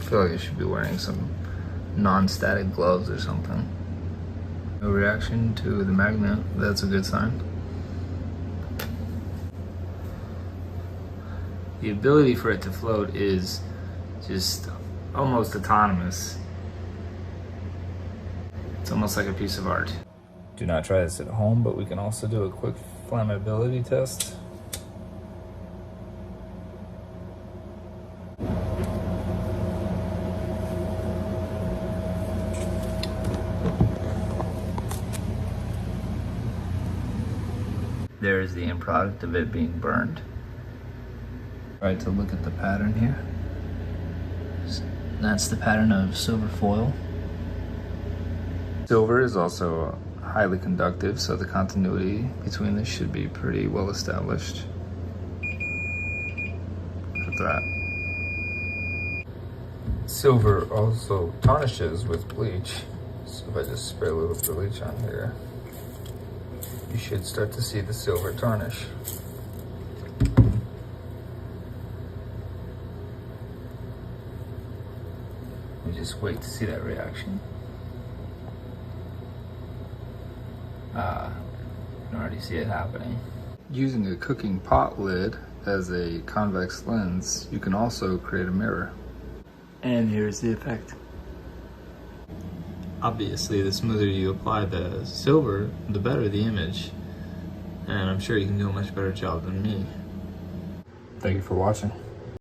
feel like I should be wearing some non-static gloves or something. No reaction to the magnet, that's a good sign. The ability for it to float is just almost autonomous. It's almost like a piece of art. Do not try this at home, but we can also do a quick flammability test. There's the end product of it being burned. Try to look at the pattern here. That's the pattern of silver foil. Silver is also highly conductive, so the continuity between this should be pretty well established. Look at that. Silver also tarnishes with bleach, so if I just spray a little bleach on here, you should start to see the silver tarnish. You just wait to see that reaction. You can already see it happening. Using a cooking pot lid as a convex lens, you can also create a mirror. And here's the effect. Obviously, the smoother you apply the silver, the better the image. And I'm sure you can do a much better job than me. Thank you for watching.